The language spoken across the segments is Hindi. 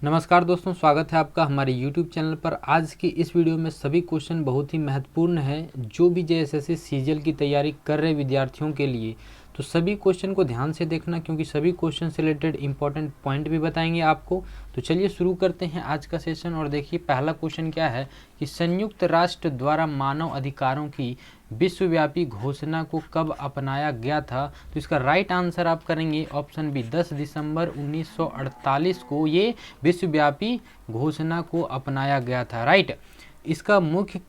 नमस्कार दोस्तों, स्वागत है आपका हमारे YouTube चैनल पर। आज की इस वीडियो में सभी क्वेश्चन बहुत ही महत्वपूर्ण है जो भी जेएसएससी सीजीएल की तैयारी कर रहे विद्यार्थियों के लिए। तो सभी क्वेश्चन को ध्यान से देखना क्योंकि सभी क्वेश्चन से रिलेटेड इंपॉर्टेंट पॉइंट भी बताएंगे आपको। तो चलिए शुरू करते हैं आज का सेशन। और देखिए पहला क्वेश्चन क्या है कि संयुक्त राष्ट्र द्वारा मानव अधिकारों की विश्वव्यापी घोषणा को कब अपनाया गया था। तो इसका राइट आंसर आप करेंगे ऑप्शन बी, 10 दिसंबर 1948 को ये विश्वव्यापी घोषणा को अपनाया गया था। राइट। इसका मुख्य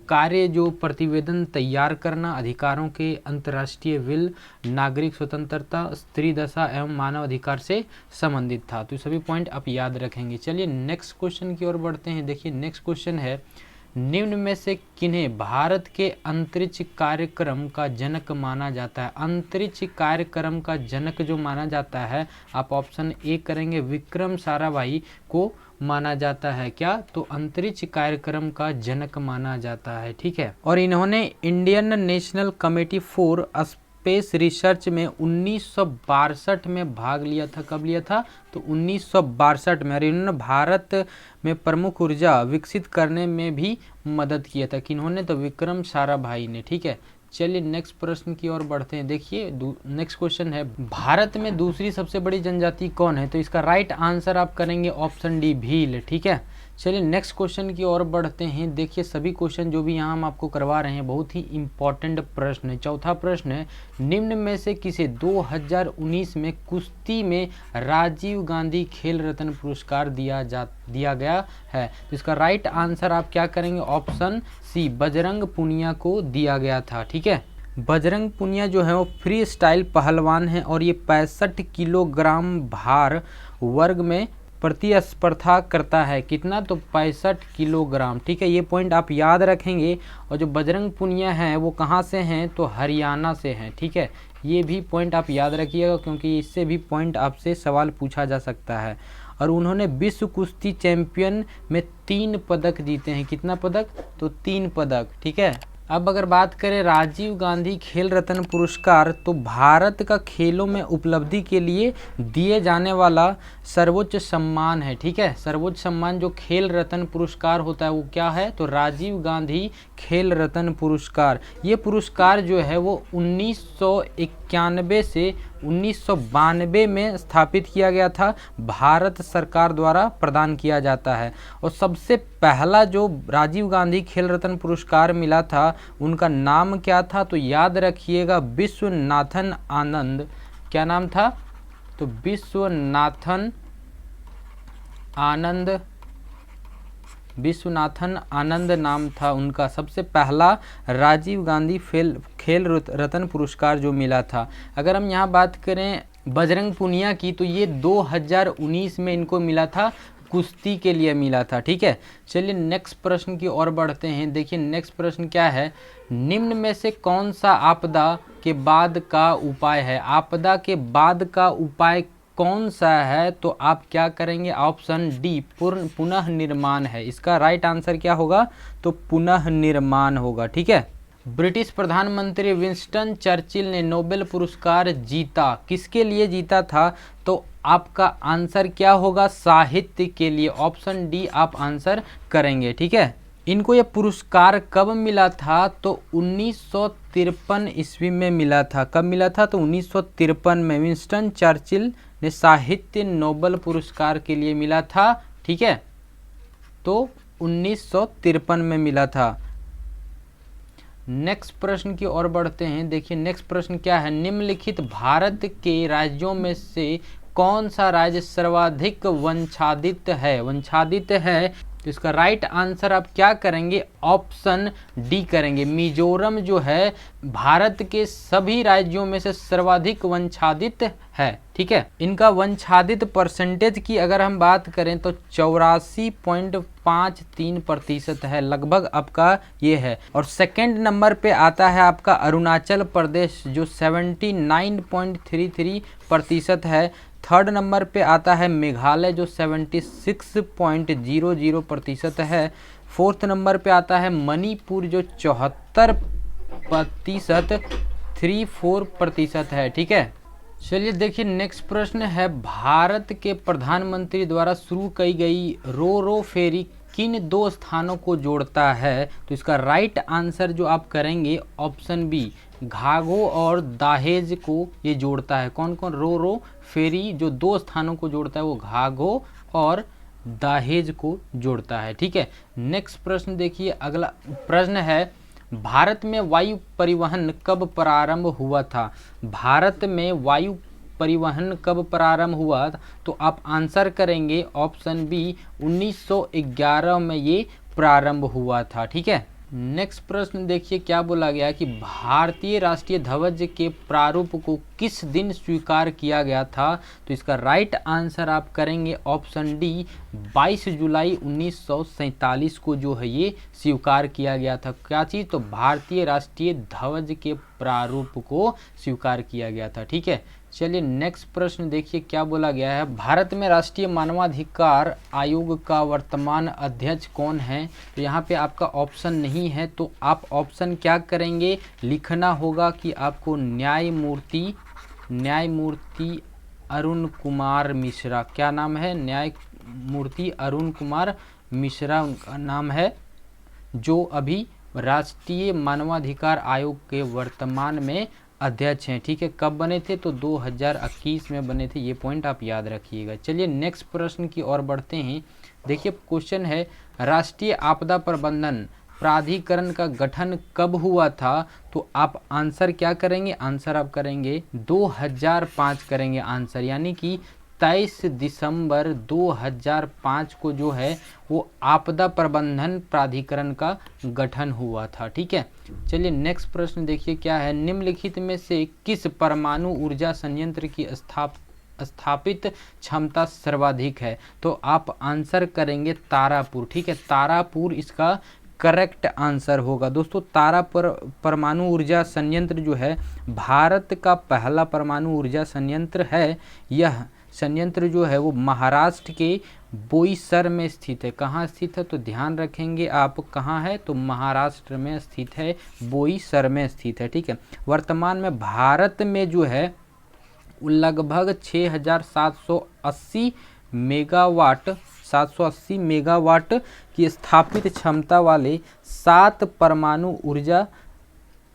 कार्य जो प्रतिवेदन तैयार करना, अधिकारों के अंतर्राष्ट्रीय विल, नागरिक स्वतंत्रता, स्त्री दशा एवं मानव अधिकार से संबंधित था। तो सभी पॉइंट आप याद रखेंगे। चलिए नेक्स्ट क्वेश्चन की ओर बढ़ते हैं। देखिए नेक्स्ट क्वेश्चन है, निम्न में से किन्हें भारत के अंतरिक्ष कार्यक्रम का जनक माना जाता है। अंतरिक्ष कार्यक्रम का जनक जो माना जाता है, आप ऑप्शन ए करेंगे, विक्रम साराभाई को माना जाता है। क्या? तो अंतरिक्ष कार्यक्रम का जनक माना जाता है। ठीक है। और इन्होंने Indian national committee for space research में 1962 में भाग लिया था। कब लिया था? तो 1962 में। और इन्होंने भारत में प्रमुख ऊर्जा विकसित करने में भी मदद किया था। किन्होंने? तो विक्रम साराभाई ने। ठीक है। चलिए नेक्स्ट प्रश्न की ओर बढ़ते हैं। देखिए नेक्स्ट क्वेश्चन है, भारत में दूसरी सबसे बड़ी जनजाति कौन है। तो इसका राइट आंसर आप करेंगे ऑप्शन डी, भील। ठीक है। चलिए नेक्स्ट क्वेश्चन की ओर बढ़ते हैं। देखिए सभी क्वेश्चन जो भी यहाँ हम आपको करवा रहे हैं बहुत ही इंपॉर्टेंट प्रश्न है। चौथा प्रश्न है, निम्न में से किसे 2019 में कुश्ती में राजीव गांधी खेल रत्न पुरस्कार दिया गया है। तो इसका राइट आंसर आप क्या करेंगे? ऑप्शन सी, बजरंग पुनिया को दिया गया था। ठीक है। बजरंग पुनिया जो है वो फ्री स्टाइल पहलवान है और ये 65 किलोग्राम भार वर्ग में प्रतिस्पर्धा करता है। कितना? तो 65 किलोग्राम। ठीक है। ये पॉइंट आप याद रखेंगे। और जो बजरंग पुनिया है वो कहाँ से हैं? तो हरियाणा से हैं। ठीक है। ये भी पॉइंट आप याद रखिएगा क्योंकि इससे भी पॉइंट आपसे सवाल पूछा जा सकता है। और उन्होंने विश्व कुश्ती चैंपियन में 3 पदक जीते हैं। कितना पदक? तो 3 पदक। ठीक है। अब अगर बात करें राजीव गांधी खेल रत्न पुरस्कार, तो भारत का खेलों में उपलब्धि के लिए दिए जाने वाला सर्वोच्च सम्मान है। ठीक है। सर्वोच्च सम्मान जो खेल रत्न पुरस्कार होता है वो क्या है? तो राजीव गांधी खेल रत्न पुरस्कार। ये पुरस्कार जो है वो 1991 से 1992 में स्थापित किया गया था। भारत सरकार द्वारा प्रदान किया जाता है। और सबसे पहला जो राजीव गांधी खेल रत्न पुरस्कार मिला था उनका नाम क्या था? तो याद रखिएगा, विश्वनाथन आनंद। क्या नाम था? तो विश्वनाथन आनंद नाम था उनका। सबसे पहला राजीव गांधी खेल रत्न पुरस्कार जो मिला था। अगर हम यहाँ बात करें बजरंग पुनिया की, तो ये 2019 में इनको मिला था, कुश्ती के लिए मिला था। ठीक है। चलिए नेक्स्ट प्रश्न की ओर बढ़ते हैं। देखिए नेक्स्ट प्रश्न क्या है, निम्न में से कौन सा आपदा के बाद का उपाय है। आपदा के बाद का उपाय कौन सा है? तो आप क्या करेंगे? ऑप्शन डी, पुनः निर्माण है। इसका राइट आंसर क्या होगा? तो पुनः निर्माण होगा। ठीक है। ब्रिटिश प्रधानमंत्री विंस्टन चर्चिल ने नोबेल पुरस्कार जीता। किसके लिए जीता था? तो आपका आंसर क्या होगा? साहित्य के लिए। ऑप्शन डी आप आंसर करेंगे। ठीक है। इनको ये पुरस्कार कब मिला था? तो 1953 ईस्वी में मिला था। कब मिला था? तो 1953 में विंस्टन चर्चिल ने साहित्य नोबेल पुरस्कार के लिए मिला था। ठीक है। तो 1953 में मिला था। नेक्स्ट प्रश्न की ओर बढ़ते हैं। देखिए नेक्स्ट प्रश्न क्या है, निम्नलिखित भारत के राज्यों में से कौन सा राज्य सर्वाधिक वंशादित है? तो इसका राइट आंसर आप क्या करेंगे? ऑप्शन डी करेंगे। मिजोरम जो है भारत के सभी राज्यों में से सर्वाधिक वंशादित है। ठीक है। इनका वंशादित परसेंटेज की अगर हम बात करें तो 84.53% है, लगभग आपका ये है। और सेकंड नंबर पे आता है आपका अरुणाचल प्रदेश जो 79.33% है। थर्ड नंबर पे आता है मेघालय जो 76.00% है। फोर्थ नंबर पे आता है मणिपुर जो 74.34% है। ठीक है। चलिए देखिए, नेक्स्ट प्रश्न है, भारत के प्रधानमंत्री द्वारा शुरू की गई रो रो फेरी किन दो स्थानों को जोड़ता है? तो इसका राइट आंसर जो आप करेंगे ऑप्शन बी, घाघो और दाहेज को ये जोड़ता है। कौन कौन? रो रो फेरी जो दो स्थानों को जोड़ता है वो घाघो और दाहेज को जोड़ता है। ठीक है, नेक्स्ट प्रश्न देखिए, अगला प्रश्न है, भारत में वायु परिवहन कब प्रारंभ हुआ था? भारत में वायु परिवहन कब प्रारंभ हुआ? तो आप आंसर करेंगे ऑप्शन बी, 1911 में ये प्रारंभ हुआ था। ठीक है, नेक्स्ट प्रश्न देखिए क्या बोला गया कि भारतीय राष्ट्रीय ध्वज के प्रारूप को किस दिन स्वीकार किया गया था? तो इसका राइट आंसर आप करेंगे ऑप्शन डी, 22 जुलाई 1947 को जो है ये स्वीकार किया गया था। क्या चीज़? तो भारतीय राष्ट्रीय ध्वज के प्रारूप को स्वीकार किया गया था। ठीक है, चलिए नेक्स्ट प्रश्न देखिए क्या बोला गया है, भारत में राष्ट्रीय मानवाधिकार आयोग का वर्तमान अध्यक्ष कौन है? तो यहाँ पे आपका ऑप्शन नहीं है, तो आप ऑप्शन क्या करेंगे, लिखना होगा कि आपको न्यायमूर्ति अरुण कुमार मिश्रा। क्या नाम है? न्यायमूर्ति अरुण कुमार मिश्रा उनका नाम है, जो अभी राष्ट्रीय मानवाधिकार आयोग के वर्तमान में अध्यक्ष हैं। ठीक है, कब बने थे? तो 2021 में बने थे। ये पॉइंट आप याद रखिएगा। चलिए नेक्स्ट प्रश्न की ओर बढ़ते हैं। देखिए क्वेश्चन है, राष्ट्रीय आपदा प्रबंधन प्राधिकरण का गठन कब हुआ था? तो आप आंसर क्या करेंगे? आंसर आप करेंगे 2005 करेंगे आंसर, यानी कि 23 दिसंबर 2005 को जो है वो आपदा प्रबंधन प्राधिकरण का गठन हुआ था। ठीक है, चलिए नेक्स्ट प्रश्न देखिए क्या है, निम्नलिखित में से किस परमाणु ऊर्जा संयंत्र की स्थापित क्षमता सर्वाधिक है? तो आप आंसर करेंगे तारापुर। ठीक है, तारापुर इसका करेक्ट आंसर होगा। दोस्तों परमाणु ऊर्जा संयंत्र जो है भारत का पहला परमाणु ऊर्जा संयंत्र है। यह संयंत्र जो है वो महाराष्ट्र के बोईसर में स्थित है। कहाँ स्थित है? तो ध्यान रखेंगे आप, कहाँ है? तो महाराष्ट्र में स्थित है, बोईसर में स्थित है। ठीक है, वर्तमान में भारत में जो है लगभग 780 मेगावाट की स्थापित क्षमता वाले 7 परमाणु ऊर्जा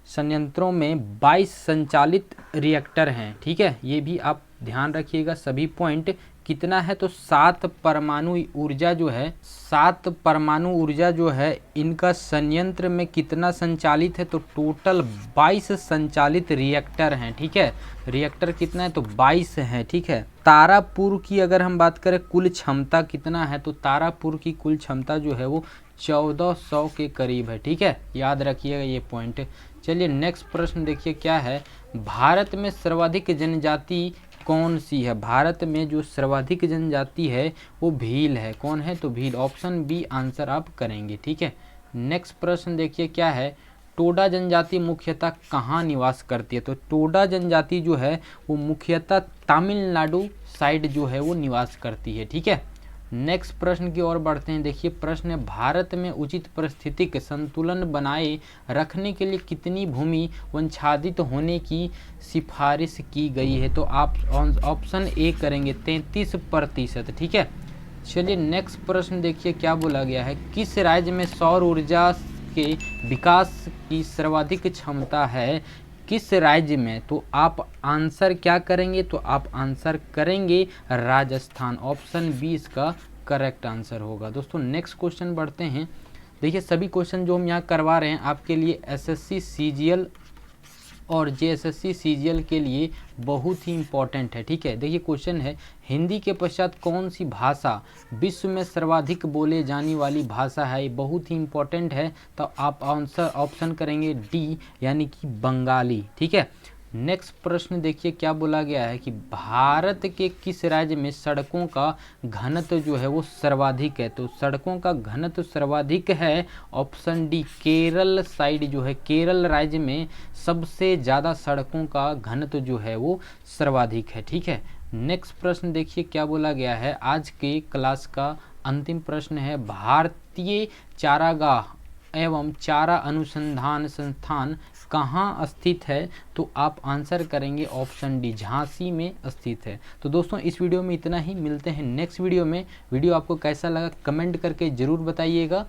संयंत्रों में 22 संचालित रिएक्टर हैं। ठीक है, ये भी आप ध्यान रखिएगा सभी पॉइंट। कितना है? तो 7 परमाणु ऊर्जा जो है इनका संयंत्र में कितना संचालित है? तो टोटल 22 संचालित रिएक्टर हैं। ठीक है, रिएक्टर कितना है? तो 22 हैं। ठीक है, तारापुर की अगर हम बात करें कुल क्षमता कितना है, तो तारापुर की कुल क्षमता जो है वो 1400 के करीब है। ठीक है, याद रखिएगा ये पॉइंट। चलिए नेक्स्ट प्रश्न देखिए क्या है, भारत में सर्वाधिक जनजाति कौन सी है? भारत में जो सर्वाधिक जनजाति है वो भील है। कौन है? तो भील। ऑप्शन बी आंसर आप करेंगे। ठीक है, नेक्स्ट प्रश्न देखिए क्या है, टोडा जनजाति मुख्यतः कहाँ निवास करती है? तो टोडा जनजाति जो है वो मुख्यतः तमिलनाडु साइड जो है वो निवास करती है। ठीक है, नेक्स्ट प्रश्न की ओर बढ़ते हैं। देखिए प्रश्न है, भारत में उचित पारिस्थितिक संतुलन बनाए रखने के लिए कितनी भूमि वनच्छादित होने की सिफारिश की गई है? तो आप ऑप्शन ए करेंगे 33%। ठीक है, चलिए नेक्स्ट प्रश्न देखिए क्या बोला गया है, किस राज्य में सौर ऊर्जा के विकास की सर्वाधिक क्षमता है? किस राज्य में? तो आप आंसर क्या करेंगे? तो आप आंसर करेंगे राजस्थान। ऑप्शन बी इसका करेक्ट आंसर होगा। दोस्तों नेक्स्ट क्वेश्चन बढ़ते हैं। देखिए सभी क्वेश्चन जो हम यहाँ करवा रहे हैं आपके लिए एसएससी सीजीएल और जेएसएससी सीजीएल के लिए बहुत ही इम्पॉर्टेंट है। ठीक है, देखिए क्वेश्चन है, हिंदी के पश्चात कौन सी भाषा विश्व में सर्वाधिक बोले जाने वाली भाषा है? ये बहुत ही इम्पॉर्टेंट है, तो आप आंसर ऑप्शन करेंगे डी, यानी कि बंगाली। ठीक है, नेक्स्ट प्रश्न देखिए क्या बोला गया है कि भारत के किस राज्य में सड़कों का घनत्व जो है वो सर्वाधिक है? तो सड़कों का घनत्व सर्वाधिक है ऑप्शन डी, केरल साइड जो है, केरल राज्य में सबसे ज़्यादा सड़कों का घनत्व जो है वो सर्वाधिक है। ठीक है, नेक्स्ट प्रश्न देखिए क्या बोला गया है, आज के क्लास का अंतिम प्रश्न है, भारतीय चारागाह एवं चारा अनुसंधान संस्थान कहाँ स्थित है? तो आप आंसर करेंगे ऑप्शन डी, झांसी में स्थित है। तो दोस्तों इस वीडियो में इतना ही, मिलते हैं नेक्स्ट वीडियो में। वीडियो आपको कैसा लगा कमेंट करके ज़रूर बताइएगा।